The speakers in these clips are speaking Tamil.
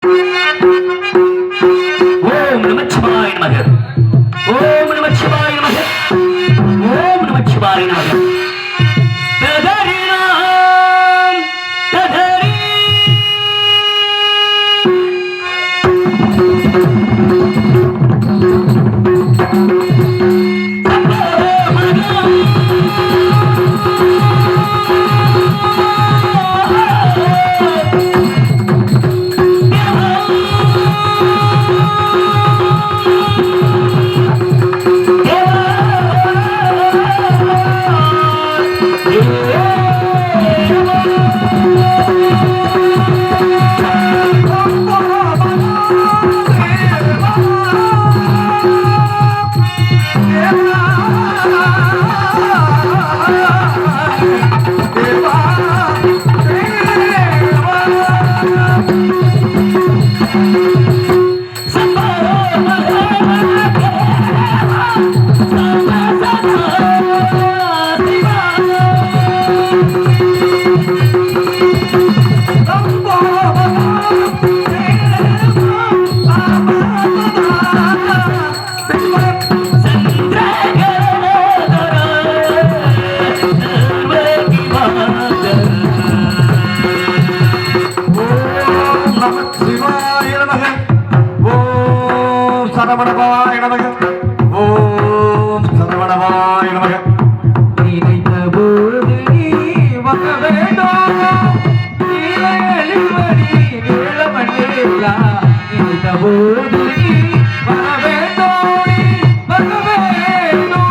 ஓம் நமச்சிவாய நமக. ஓம் நமச்சிவாய நமக. ஓம் நமச்சிவாய நமக. ததரினாம் ததரி சரவணபாய நமக. ஓம் சரவணபாய நமக. நினைத்த போது நீ வர வேண்டும், நினைத்த போது நீ வர வேண்டும், வர வேண்டும்.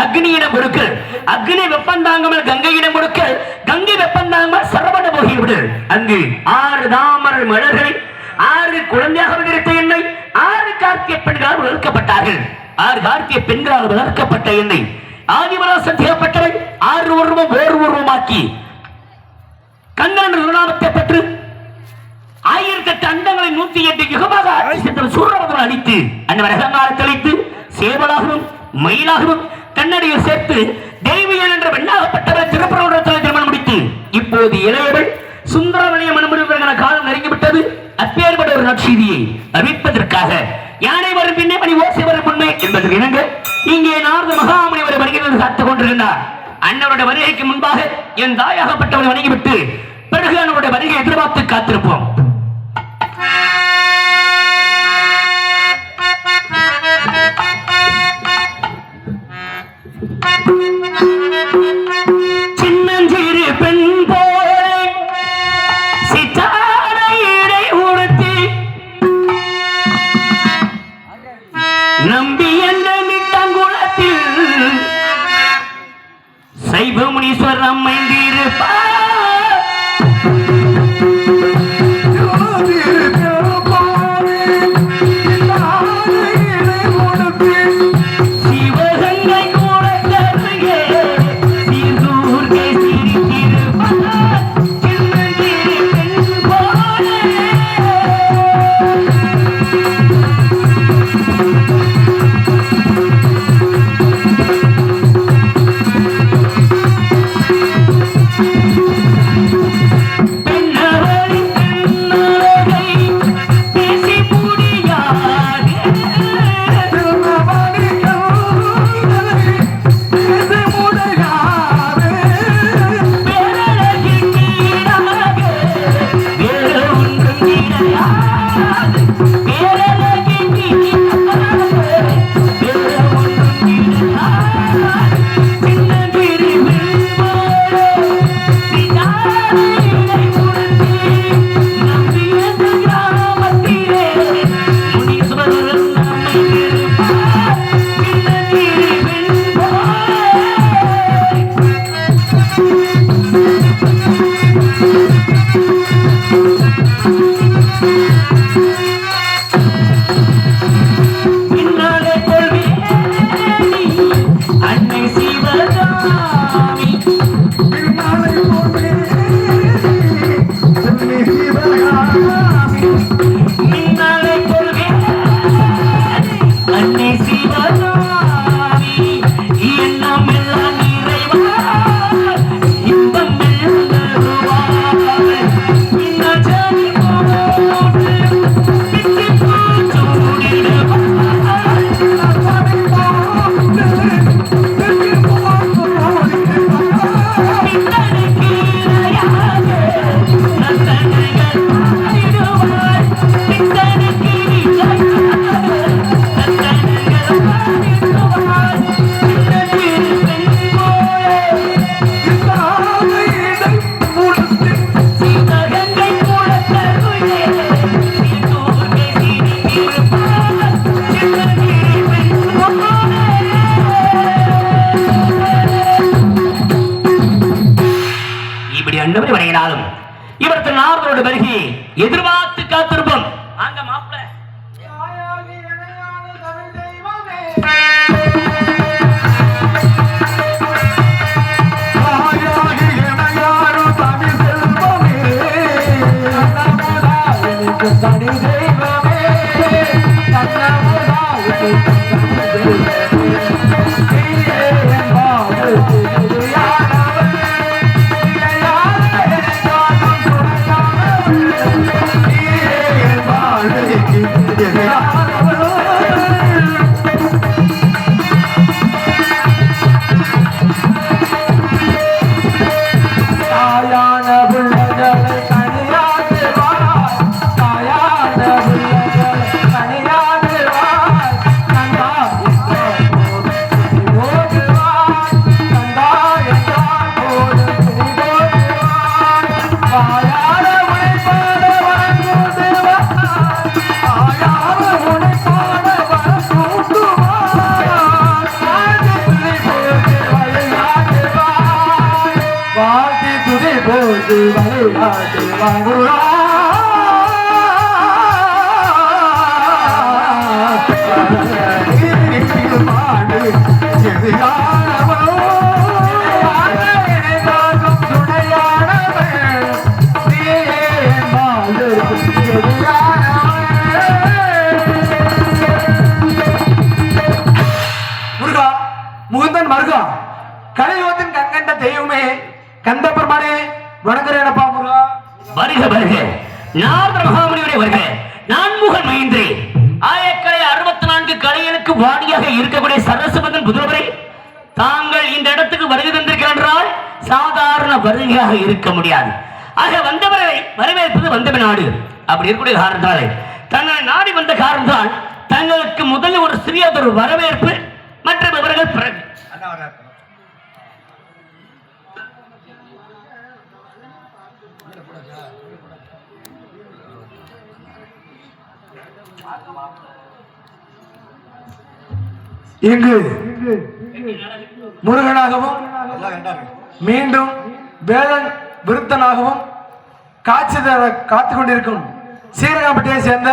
அக்னியிடம் கொடுக்க, அக்னி வெப்பந்தாங்காமல் கங்கையிடம் கொடுக்க, கங்கை வெப்பந்தாங்காமல் சரவண போகிவிடு. அங்கு 6 தாமரை மலர்களை 6 குழந்தையாக விதித்த என்னை 6 கார்த்திகை பெண்களால் வளர்க்கப்பட்டார்கள். 6 கார்த்திகை பெண்களால் வளர்க்கப்பட்ட என்னை ஆதிமராசன் தேவைப்பட்டவை 6 உருவம் ஓர் உருவமாக்கி கண்ணன் நாமத்தை பெற்று 1008 அண்டங்களை 108 யுகமாக ஆட்சி சென்ற சூரபதம் அளித்து அன்னவர் அகங்காரத்தை அளித்து சேவலாகவும் மயிலாகவும் கண்ணடியில் சேர்த்து தெய்வீகன் என்ற பெண்ணாகப்பட்டவர் திருப்பரங்குன்றத்தில் திருமணம் முடித்து இப்போது இளையவள் சுந்தரவணிய மனமுடிவதற்கான காலம் நெருங்கிவிட்டது. அப்பேற்பட்ட ஒரு நற்செய்தியை அறிவிப்பதற்காக யானை வரும் பின்னே மணி ஓசை வரும் முன்னே என்பதற்கு இணங்க இங்கே நாரத மகாமுனி வரை வருகிறது காத்துக் கொண்டிருந்தார். அண்ணனுடைய வருகைக்கு முன்பாக என் தாயாகப்பட்டவரை வணங்கிவிட்டு பிறகு அண்ணனுடைய வருகை எதிர்பார்த்து காத்திருப்போம். Thank you. சைவ முனீஸ்வரர் அமைந்திருப்பார் சிவகங்கை கூட கருகே சீர்தூர்கை சிரித்திருப்பார் சின்னஞ்சிறு பெண் போலே இவரது நார்வரோடு வருகை எதிர்பார்த்து காத்திருப்போம். வாங்க மாப்பிள்ள. முகுந்தன் மருகா கலையோத்தின் கங்கண்ட தெய்வமே கந்த பெருமானே வணங்குறேனப்பா முருகா. வருக வருக நாரத மகாமுனிவரே வருக. நான்முகன் மகிந்திரி ஆயக்கலை 64 கலைகளுக்கு வாடியாக இருக்கக்கூடிய சரஸ்வதன் புதல்வரே, தாங்கள் இந்த இடத்துக்கு வருகை தந்திருக்கிறார் என்றால் சாதாரண வருகையாக இருக்க முடியாது. ஆக வந்தவரை வரவேற்பது வந்தவன் நாடு. அப்படி இருக்கக்கூடிய காரணத்தாலே தங்களை நாடி வந்த காரணத்தால் தங்களுக்கு முதலில் ஒரு சிறியதொரு வரவேற்பு மற்ற விவரங்கள் பிறகு. எங்கு முருகனாகவும் மீண்டும் வேலன் விருத்தனாகவும் காட்சி தர காத்து கொண்டிருக்கும் சீரகாம்பட்டியை சேர்ந்த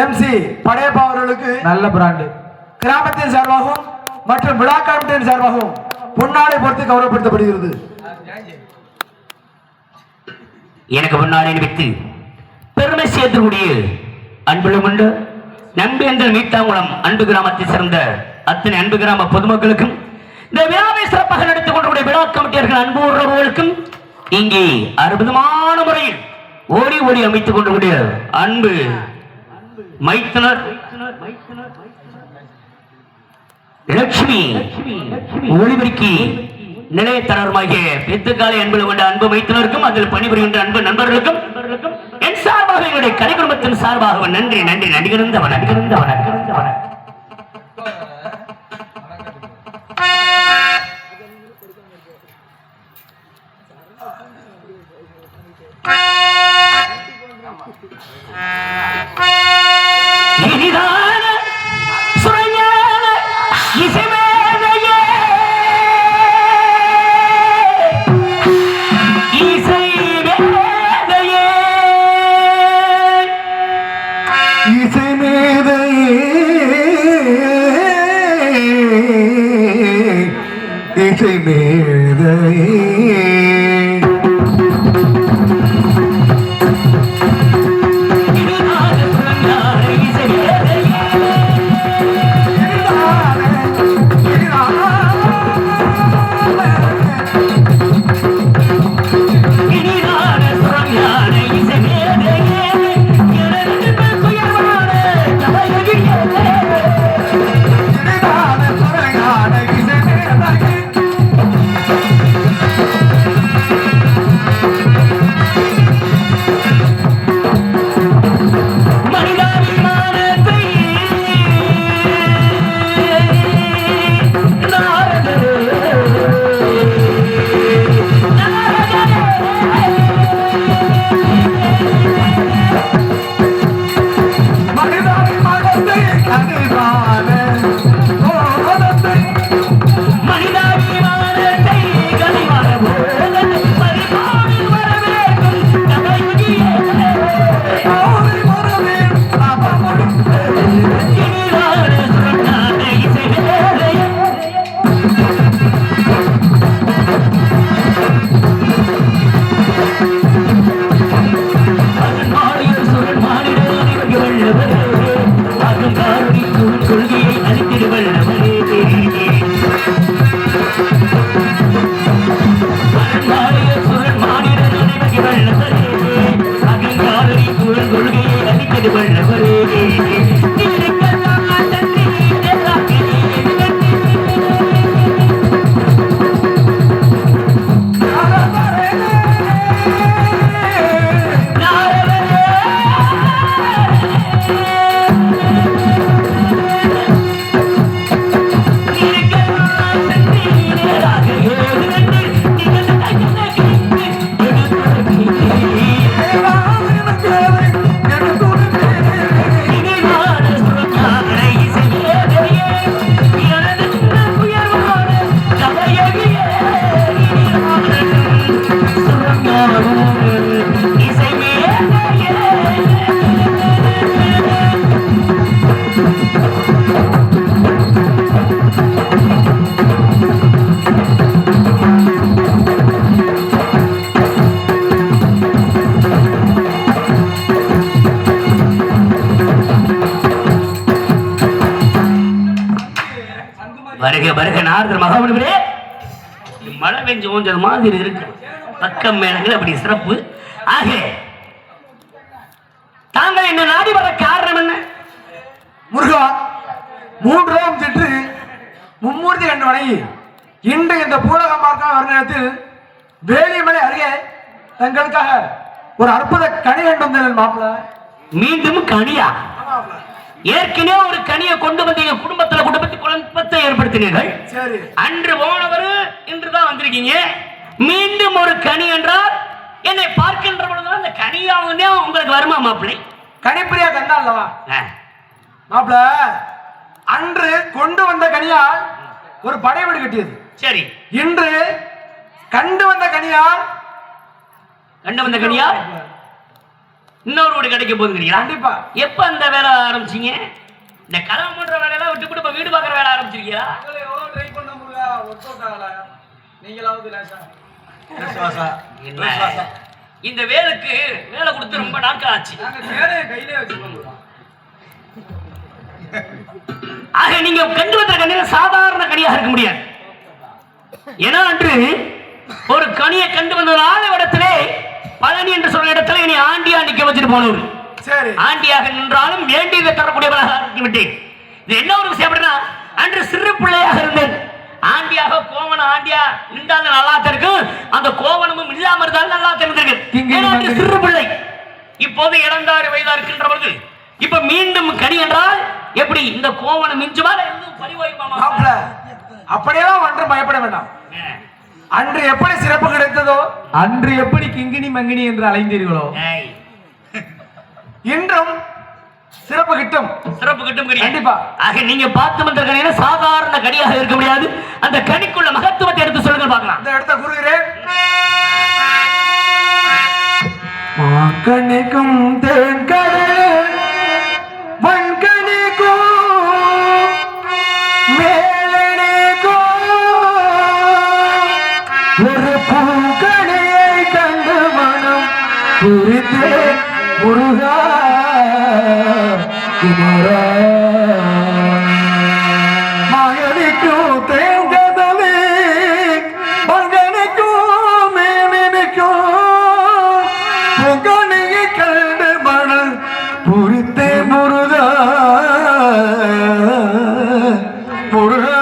MC படையப்பா அவர்களுக்கு நல்ல பிராண்டு கிராமத்தின் சார்பாகவும் மற்றும் விழா கமிட்டியின் சார்பாகவும் பொன்னாடை பொறுத்து கௌரவப்படுத்தப்படுகிறது. எனக்கு முன்னாடி வித்து பெருமை சேர்த்துக்கூடிய அன்புகளும் உண்டு. நம்பேந்தல் மீட்டாங்குளம் அன்பு கிராமத்தை சேர்ந்த அத்தனை அன்பு கிராம பொதுமக்களுக்கும் இந்த விழாவை சிறப்பாக நடத்திக் கொண்டிருக்கிற விழா கமிட்டியர்கள் அன்பு உறவுகளுக்கும் இங்கே அற்புதமான முறையில் ஓடி ஓடி அமைத்துக் கொண்டிருக்கிற அன்பு மைத்தனர் லட்சுமி ஒளிபெருக்கி நிலையத்தனருமாகிய பெத்துக்காலை அன்புல கொண்ட அன்பு மைத்தனருக்கும் அதில் பணிபுரிகின்ற அன்பு நண்பர்களுக்கும் என் சார்பாக என்னுடைய கலை குடும்பத்தின் சார்பாக நன்றி நன்றி நடிகிருந்தவன் நடிகிருந்தவன் நடிகிருந்தவன் இனிதான சுரஞான இசைமேதையே இசைமேதையே இசைமேதையே இசைமேதையே வருக வருக நாரதர் மகாபலிபுரே. மழை பெஞ்சு கொஞ்சம் மாதிரி இருக்கு. பக்கம் மேலங்கள் அப்படி சிறப்பு. ஆக தாங்கள் என்ன நாடி வர காரணம் என்ன? முருகா, 3 ரோம் சென்று மும்மூர்த்தி கண்டு வணங்கி இன்று இந்த பூலகம்பார்க்க வரும் நேரத்தில் வேலிமலை அருகே தங்களுக்காக ஒரு அற்புத கனி கண்டு வந்தேன் மாப்பிள்ள. மீண்டும் கனியா? ஏற்கனவே ஒரு கனியை கொண்டு வந்தீங்க. குடும்பத்தை குழப்பத்தை ஏற்படுத்தினீர்கள். அன்று போனவர் இன்றுதான் வந்திருக்கீங்க. மீண்டும் ஒரு கனி என்றால் என்னை பார்க்கின்ற பொழுது அந்த கனியாவுன்னே உங்களுக்கு வருமா மாப்பிள்ளை? கனிப்பிரியா கண்டா அல்லவா மாப்பிள்ள? அன்று கொண்டு வந்த கனியால் ஒரு படை வீடு கட்டியது. சரி, இன்று கண்டு வந்த கனியார் இன்னொரு வீடு கிடைக்க போகுதுங்கிறீங்களா? கண்டிப்பா. எப்ப அந்த வேலை ஆரம்பிச்சீங்க? இந்த கலவம் பண்ற வேலையெல்லாம் விட்டு விட்டு இப்ப வீடு பாக்குற வேலை ஆரம்பிச்சிருக்கீங்களா? எவ்வளவு ட்ரை பண்ண முடியல, ஒர்க் நீங்களாவது இந்த வேலைக்கு வேலை கொடுத்து ரொம்ப நாட்கள் ஆச்சு. கையிலே வச்சுக்கோங்க. ஆக நீங்க கண்டு வந்த கனியில சாதாரண கனியாக இருக்க முடியாது. ஏன்னா அன்று ஒரு கனியை கண்டு வந்ததால இடத்திலே பழனி என்று சொல்ற இடத்துல இனி ஆண்டியா நிக்க வச்சுட்டு போனவர். சரி, ஆண்டியாக நின்றாலும் வேண்டியதை தரக்கூடியவராக விட்டேன். இது என்ன ஒரு விஷயம் அப்படின்னா, அன்று சிறு பிள்ளையாக இருந்தேன். ஆண்டியாக கோவணம் ஆண்டியா நின்றாலும் நல்லா இருக்கும், அந்த கோவணமும் இல்லாம இருந்தாலும் நல்லா தெரிஞ்சிருக்கு. சிறு பிள்ளை இப்போது 2 வயதா இருக்கின்றவர்கள் இப்ப மீண்டும் கனி என்றால் எப்படி இந்த கோவணம் மிஞ்சுமா பரிவாய்ப்பாமா? அப்படியெல்லாம் ஒன்றும் பயப்பட வேண்டாம். அன்று எப்படி சிறப்பு கிடைத்ததோ, அன்று எப்படி கிங்கினி மங்கினி என்று அலைந்தீர்களோ, இன்றும் சிறப்பு கிட்டும். சிறப்பு கிட்டும் கண்டிப்பா. ஆக நீங்க பார்த்து வந்த கனியில சாதாரண கனியாக இருக்க முடியாது. அந்த கனிக்குள்ள மகத்துவத்தை எடுத்து சொல்லுங்க பார்க்கலாம். இந்த இடத்த கூறுகிறேன். மாங்கனிக்கும் தேன்கடலே வன்கனிக்கும் மேலனிக்கும் ஒரு பூங்கனியை கண்டு மனம் குறித்தே முருகா குமரா மாயனிக்கும் தேங்கதலே வன்கனிக்கும் மேலனிக்கும் பூங்கனியை கண்டு மனம் குறித்தே முருகா முருகா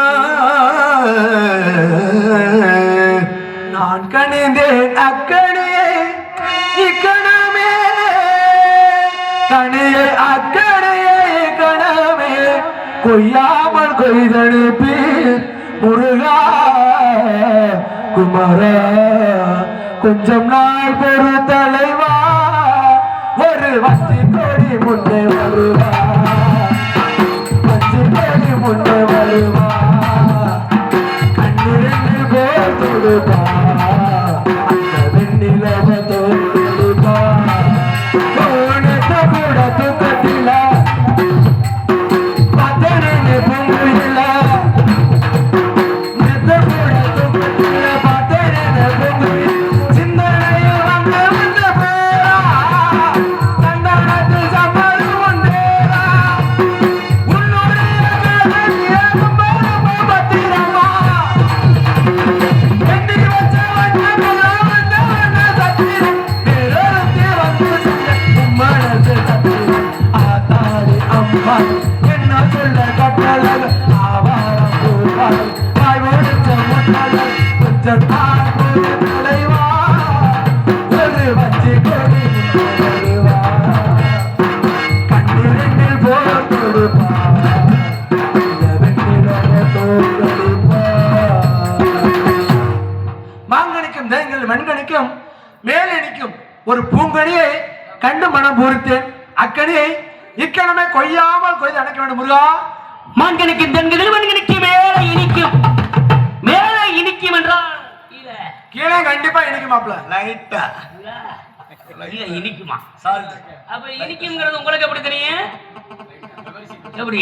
நான் கணிந்தேன் அக்கணியே இக்கணமே கணியே அக்கணியே கணமே கொய்யாமல் கொய்தனுப்பி முருகா குமரா கொஞ்சம் நாள் பெரு தலைவா ஒரு வச்சி கொடி முன்னே வருவா வச்சி கொடி முன்னே வருவா கண்ணிரண்டு போல் தொடுப்பா அந்த வெண்ணிலவ தோடுப்பா கோணத்தை கூட தூக்கத்தில பத்தனு பொங்குல நெத்த கூட தூக்கத்தில பத்தனு பொங்குல சிந்தனையில் வந்த பேரா தண்டனத்தில் சம்பளி ஒன்றேரா உன்னுடைய கதவியலும் பத்திரமா எண்ணி வச்ச வண்ண சத்திரம் நிறத்தி வந்து உம்மனது சத்திரம் ஆத்தாடி அம்மா என்ன சொல்ல கட்டளக ஆவாரம் பூவாய் வாய் ஓடிச்ச முட்டள கொஞ்சம் தாழ்வு தலைவா ஒரு வச்சி கொடி வருவா கண்ணிரண்டில் போல் கொடுப்பா இந்த வெண்ணிலவ தோற்கடிப்பா மாங்கனிக்கும் தேங்கள் மண்கணிக்கும் மேலணிக்கும் ஒரு பூங்கனியை கண்டு மனம் பூரித்தேன். அக்கனியை இக்கணமே கொய்யாமல் கொய்து அணைக்க வேண்டும் முருகா. மான்கணிக்கும் தென்களில் மண்கணிக்கு மேலே இனிக்கும். மேலே இனிக்கும் என்றால் கீழே கண்டிப்பா இனிக்கும் மாப்ள லைட்டா இனிக்குமா? அப்ப இனிக்கும்ங்கிறது உங்களுக்கு எப்படி தெரியும்? எப்படி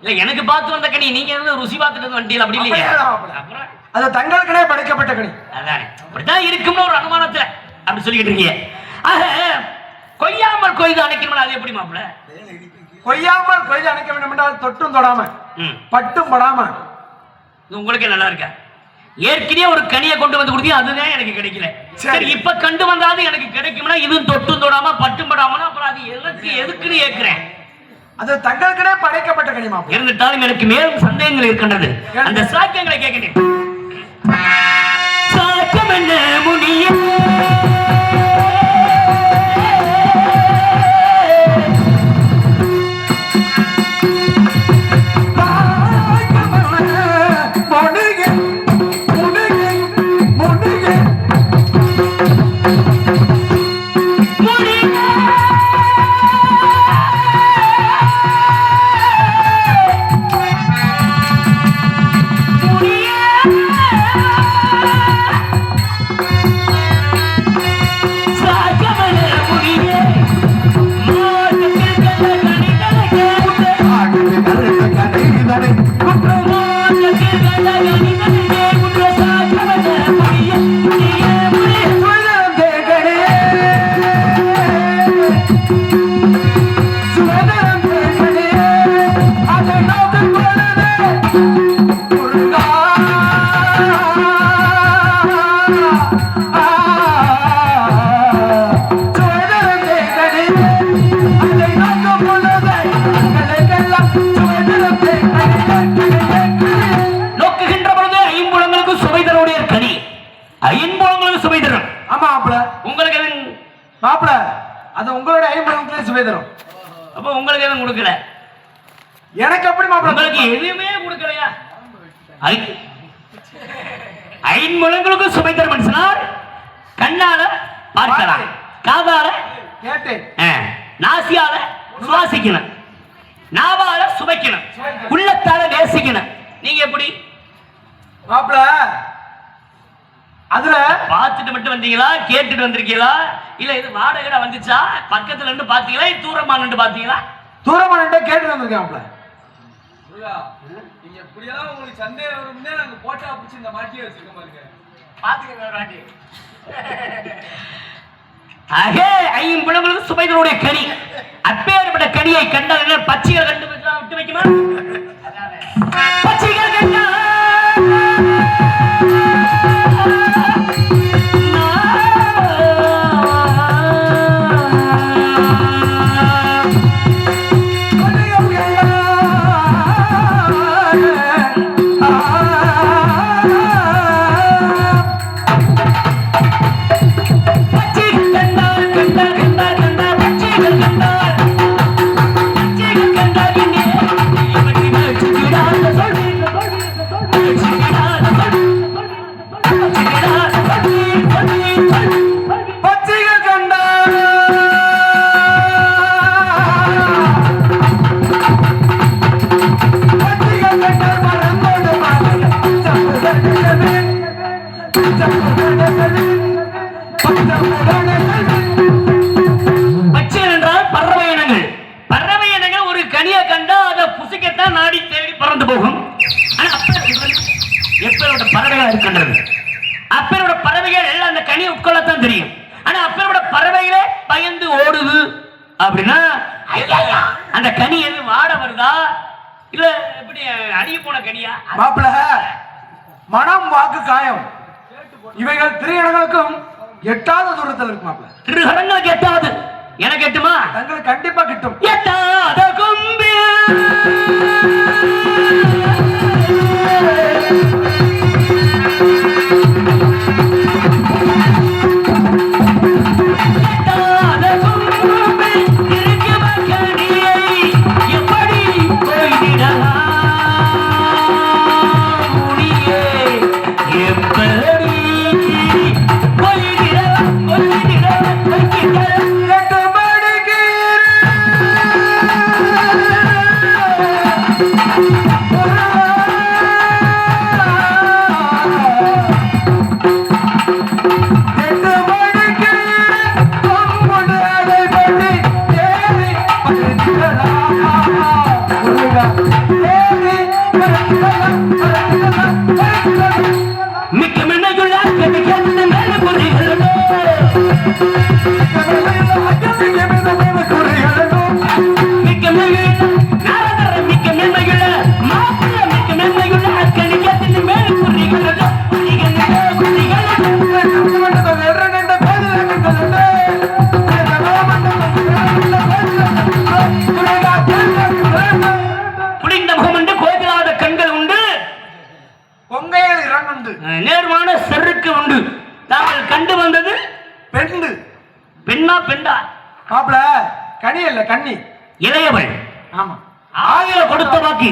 இல்ல எனக்கு பார்த்து வந்த கனி நீங்க ருசி பார்த்துட்டு வண்டியில் அப்படி இல்லையா? அப்புறம் அது தங்களுக்கே படைக்கப்பட்ட கனி. அதானே அப்படிதான் இருக்கும்னு ஒரு அனுமானத்துல அப்படி சொல்லிட்டு இருக்கீங்க. ஆக கொய்யாமல் கொய்து அணைக்கணும். அது எப்படி மாப்பிள்ள? கொய்யாமல் கொய்து அணைக்க வேண்டும் என்றால் தொட்டும் தொடாம பட்டும் படாம. இது உங்களுக்கே நல்லா இருக்கா? ஏற்கனவே ஒரு கனியை கொண்டு வந்து கொடுத்தீங்க, அதுதான் எனக்கு கிடைக்கல. சரி இப்ப கண்டு வந்தாலும் எனக்கு கிடைக்கும்னா இதுவும் தொட்டும் தொடாம பட்டும் படாமனா அப்புறம் அது எதுக்குன்னு ஏற்கிறேன். அது தங்களுக்கே படைக்கப்பட்ட கனிமா. இருந்துட்டாலும் எனக்கு மேலும் சந்தேகங்கள் இருக்கின்றது. அந்த சாக்கியங்களை கேட்கிறேன். சாக்கியம் என்ன முடியும்? சுவைதரும் தேங்கனி அதை நோக்கும் பொழுது எங்களுக்கெல்லாம் சுவைதரும் தேங்கனி. நோக்குகின்ற பொழுது ஐம்புலங்களுக்கு சுவை தரக்கூடிய கனி, ஐம்புலங்களுக்கு சுவை தரும். ஆமா மாப்பிள, உங்களுக்கு எதுவும் மாப்பிள அது உங்களோட ஐம்பது சுவை தரும். அப்ப உங்களுக்கு எதுவும் கொடுக்கல, எனக்கு எப்படி மாப்பிள? உங்களுக்கு எதுவுமே கொடுக்கலையா? ஐம்புலங்களுக்கு சுவை தரும் மனுஷனார் கண்ணால பார்க்கலாம், காதால கேட்டேன், நாசியால சுவாசிக்கணும், நாவால சுவைக்கணும், உள்ளத்தால நேசிக்கணும். நீங்க எப்படி மாப்பிள? அதுல பார்த்துட்டு மட்டும் வந்தீங்களா, கேட்டுட்டு வந்திருக்கீங்களா, இல்ல இது வாடகை வந்துச்சா, பக்கத்துல இருந்து பாத்தீங்களா, தூரமா நின்று பாத்தீங்களா? தூரமா நின்று கேட்டு வந்திருக்கேன் மாப்பிள. நீங்க எப்படியெல்லாம் உங்களுக்கு சந்தேகம் வரும்னே நாங்க போட்டா பிடிச்சி இந்த மாட்டியே வச்சிருக்கோம் பாருங்க. பாத்துக்க. ஆகே ஐம்புலங்களுக்கு சுவைகளுடைய கனி, அப்பேற்பட்ட கனியை கண்டால் பச்சைகள் கண்டு விட்டு வைக்குமா? பச்சைகள் கண்டா பச்சைகள் என்றால் பறவை இனங்கள். பறவை இனங்கள் ஒரு கனியை கண்டா அதை புசிக்கத்தான் நாடி தேடி பறந்து போகும். எப்பேரோட பறவைகள் இருக்கின்றது, அப்பேரோட பறவைகள் எல்லாம் அந்த கனியை உட்கொள்ளத்தான் தெரியும். ஆனா அப்பேரோட பறவைகளே பயந்து ஓடுது அப்படின்னா அந்த கனி எது வாட வருதா இல்ல எப்படி அடிய போன கனியா? மாப்பிள, மனம் வாக்கு காயம் இவைகள் திரையடங்களுக்கும் எட்டாத தூரத்தில் இருக்கு மாப்பிள. திருகரங்களுக்கு எட்டாவது, எனக்கு எட்டுமா? தங்களுக்கு கண்டிப்பா கிட்டும். எட்டாத கொம்பு மிக்க மென்மையுள்ள புளிந்த முகம் உண்டு, கோதிலாத கண்கள் உண்டு, பொங்கையில் இரண்டு நேர்மான செருக்கு உண்டு. தாங்கள் கண்டு வந்தது பெண்டு. பெண்ணா பெண்டா? மாப்பிள, கனி இல்ல கண்ணி, இளையவள். ஆமா. ஆயிர கொடுத்த பாக்கி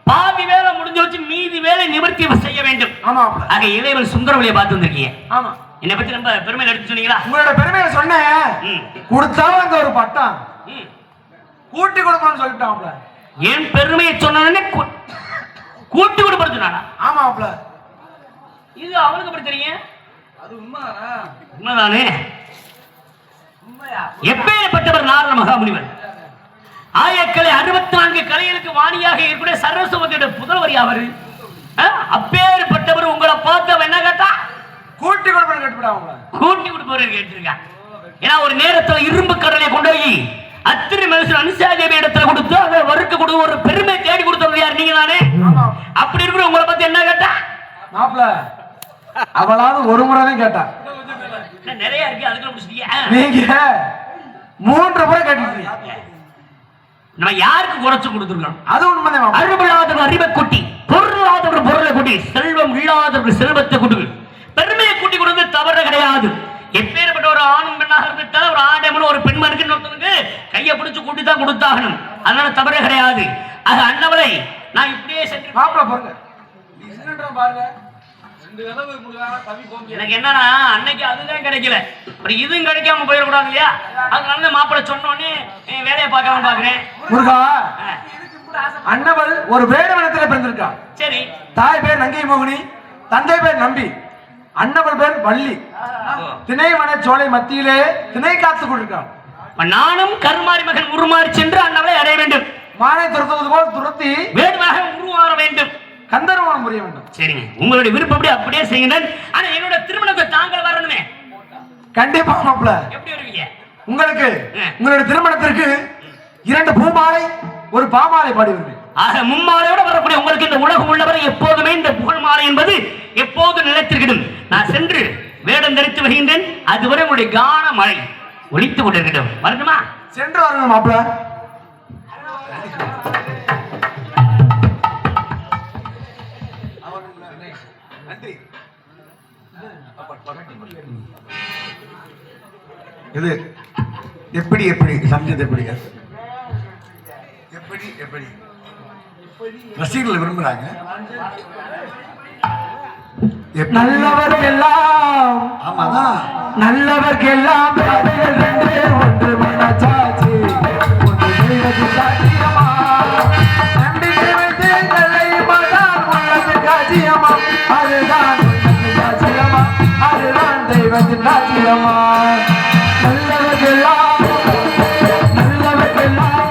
பாதி வேலை முடிஞ்சு வச்சு மீதி வேலை நிவர்த்தி செய்ய வேண்டும். ஆமா மாப்பிள. ஆக இளையவள் சுந்தரவழியை பார்த்து வந்திருக்கீங்க. ஆமா. என்னை பத்தி ரொம்ப பெருமையில எடுத்து சொன்னீங்களா? உங்களோட பெருமையை சொன்னேன். கொடுத்தாலும் அந்த ஒரு பட்டம் கூட்டி கொடுக்கணும்னு சொல்லிட்டாப்ல. என் பெருமையை சொன்னே கூட்டி கொடுப்பது சொன்னானா? ஆமா மாப்பிள. இது அவனுக்கு எப்படி தெரியும்? அது உண்மைதானா? உண்மைதானே? உண்மையா? எப்பேற்பட்டவர் நாரண மகாமுனிவர். ஆயக்கலை 64 கலைகளுக்கு வாணியாக இருக்கக்கூடிய சரஸ்வதியோட புதல்வர் யாவர்? அப்பேற்பட்டவர் உங்களை பார்த்து என்ன கேட்டா கூட்டி கொடுப்பேன்னு கேட்டுவிடாங்க. கூட்டி கொடுப்பவர் கேட்டிருக்கான். ஏன்னா ஒரு நேரத்துல இரும்பு கடலை கொண்டு போய் அத்திரி மனுஷன் அனுசாதேவி இடத்துல கொடுத்து அதை வறுக்க கொடுத்து ஒரு பெருமை தேடி கொடுத்தவர் யார்? நீங்க தானே? அப்படி இருக்கிற உங்களை பத்தி என்ன கேட்டா மாப்பிள, அவளாவது ஒரு முறை தான் கேட்டா. இன்னும் நிறைய இருக்கு, அதுக்குள்ள முடிச்சிட்டீங்க. நீங்க 3 முறை கேட்டீங்க. நம்ம யாருக்கு குறைச்சு கொடுத்துருக்கோம்? அது உண்மைதான் மாப்பிள்ள. அறிவில்லாதவர் அறிவை கூட்டி, பொருளாதவர் பொருளை கூட்டி, செல்வம் இல்லாதவர் செல்வத்தை கூட்டு, பெருமையை கூட்டி கொடுத்து தவறு கிடையாது. எப்பேற்பட்ட ஒரு ஆணும் பெண்ணாக இருந்துட்டா ஒரு ஆடமனு ஒரு பெண்மனுக்கு இன்னொருத்தனுக்கு கையை பிடிச்சு கூட்டி தான் கொடுத்தாகணும். அதனால தவறு கிடையாது. அது அண்ணவளை நான் இப்படியே சென்று மாப்பிள்ள பாருங்க. நீ என்னன்ற பாருங்க 2 தடவை கொடுக்குறாங்க தவி போங்க. எனக்கு என்னன்னா அன்னைக்கு அதுதான் கிடைக்கல, அப்புறம் இதுவும் கிடைக்காம போயிடக்கூடாது இல்லையா? அதனால மாப்பிள்ள சொன்னோடனே வேலையை பார்க்காம பாக்குறேன். முருகா, அண்ணவள் ஒரு வேடவனத்தில் பிறந்திருக்கா. சரி, தாய் பேர் நங்கை மோகினி, தந்தை பேர் நம்பி. அண்ணவள் பேர் வள்ளி. திணைவன சோலை மத்தியிலே திணை காத்து கொண்டிருக்கான். நானும் கருமாரி மகன் உருமாறி சென்று அண்ணவளை அடைய வேண்டும். மானை துரத்துவது போல் துரத்தி வேடுமாக உருவாற வேண்டும். கந்தர்வனம் புரிய வேண்டும். சரிங்க, உங்களுடைய விருப்பப்படி அப்படியே செய்யுங்கள். ஆனா என்னோட திருமணத்தை தாங்கள் வரணுமே. கண்டிப்பா மாப்பிள்ள. எப்படி வருவீங்க? உங்களுக்கு உங்களுடைய திருமணத்திற்கு 2 பூமாலை 1 பாமாலை பாடி வருவேன். ஆக மும்மாலையோட வரக்கூடிய உங்களுக்கு இந்த உலகம் உள்ளவரை எப்போதுமே இந்த புகழ் மாலை என்பது எப்போது நிலைத்திருக்கணும். நான் சென்று வேடம் தரித்து வருகின்றேன். அதுவரை உங்களுடைய கான மழை ஒலித்துக் கொண்டிருக்கட்டும். வரணுமா? சென்று வரணும் மாப்பிள்ள. இது எப்படி எப்படி சமைச்சது எப்படி எப்படி எப்படி ரசிகர்கள் விரும்புறாங்க. நல்லவர்க்கெல்லாம் ஆமாதான் நல்லவர்க்கெல்லாம் ஒன்று மனசாட்சி ஒன்று தெய்வத்தின் சாட்சியமா நம்பிக்கை வைத்து நல்லை மதான் உள்ளது காட்சியமா அதுதான் சாட்சியமா அதுதான் தெய்வத்தின் சாட்சியமா நல்லவர்க்கெல்லாம்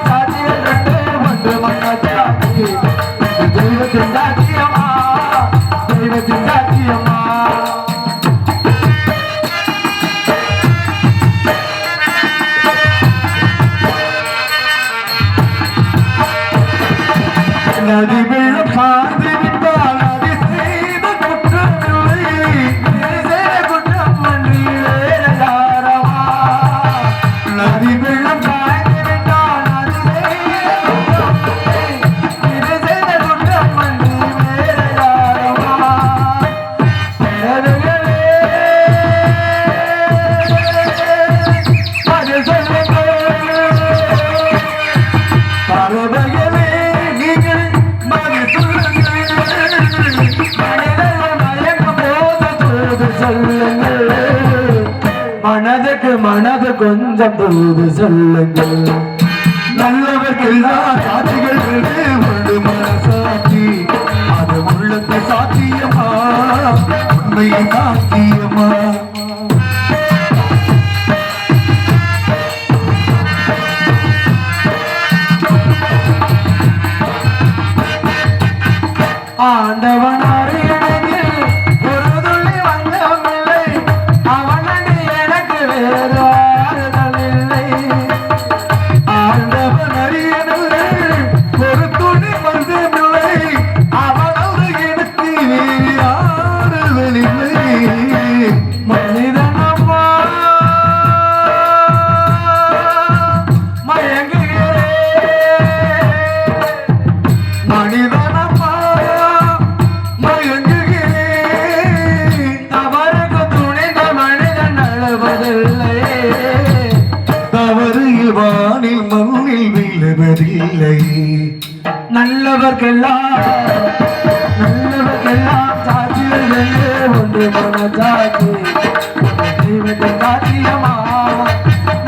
சாட்சிகள் ஒன்று மனசாட்சி தெய்வத்தின் சாட்சியமா தெய்வத்தின் சாட்சியமா நதி வெள்ளம் சார்ந்து விட்டால் அது செய்த குற்றமில்லை குற்றம் யாரவா நதி வெள்ளம் சாய்ந்து விட்டால் அது செய்த குற்றம் வேற யாரவா அது சொல்லுங்கள் நீங்கள் மனதுக்கு மனது கொஞ்சம் தூது சொல்லுங்கள் நல்லவர்க்கெல்லாம் சாட்சிகள் ஒன்று மனசாட்சி அது உள்ளத்தை சாத்தியமா உண்மையை சாத்தியமா ஆண்டவன் அறியணையில் ஒரு துளி வந்தமில்லை அவனடி எனக்கு வேறு ஆறுதல் இல்லை ஆண்டவன் அறியணையில் ஒரு துளி வந்தமில்லை அவனோடு எனக்கு வேறு ஆறுதல் இல்லை மனிதனம்மா மயங்குகிறேன் மனிதனம்மா வானில் மண்ணில் விழுவதில்லை நல்லவர்க்கெல்லாம் சாட்சிகள் ஒன்று மனசாட்சி தெய்வத்தின் சாட்சியமா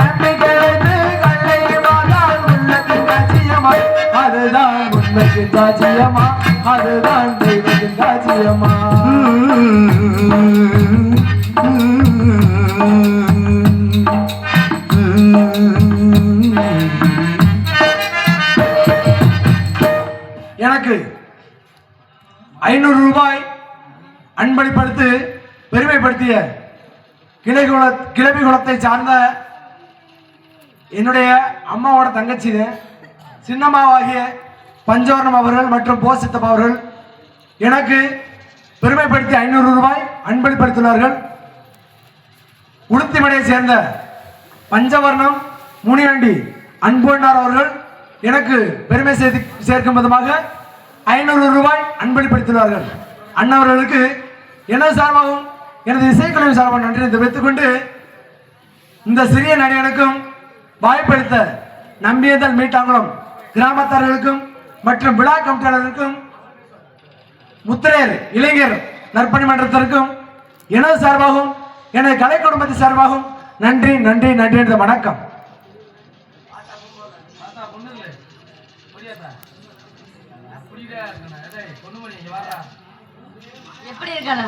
நம்பிக்கை வைத்து கல்லை மாதால் உள்ளத்தின் சாட்சியமா அதுதான் உண்மைக்கு சாட்சியமா அதுதான் தெய்வத்தின் சாட்சியமா எனக்கு 500 ரூபாய் அன்பளிப்படுத்து பெருமைப்படுத்திய கிளவி குளத்தை சார்ந்த என்னுடைய அம்மாவோட தங்கச்சி சின்னம்மாவாகிய பஞ்சவர்ணம் அவர்கள் மற்றும் போசித்தப்பா அவர்கள் எனக்கு பெருமைப்படுத்தி 500 ரூபாய் அன்பளிப்படுத்தினார்கள். உளுத்திமடையை சேர்ந்த பஞ்சவர்ணம் முனிவண்டி அன்புண்ணார் அவர்கள் எனக்கு பெருமை சேர்க்கும் விதமாக 500 ரூபாய் அன்பளிப்படுத்தினார்கள். அண்ணவர்களுக்கு எனது சார்பாகவும் எனது இசைக்குழுவின் சார்பாக நன்றி தெரிவித்துக் கொண்டு இந்த சிறிய நடிகனுக்கும் வாய்ப்பளித்த நம்பியதல் மீட்டாங்குளம் கிராமத்தார்களுக்கும் மற்றும் விழா கமிட்டியாளர்களுக்கும் முத்திரையர் இளைஞர் நற்பணி மன்றத்திற்கும் எனது சார்பாகவும் எனது கலை குடும்பத்தின் சார்பாகவும் நன்றி நன்றி நன்றி என்ற வணக்கம். எப்படி இருக்காங்க?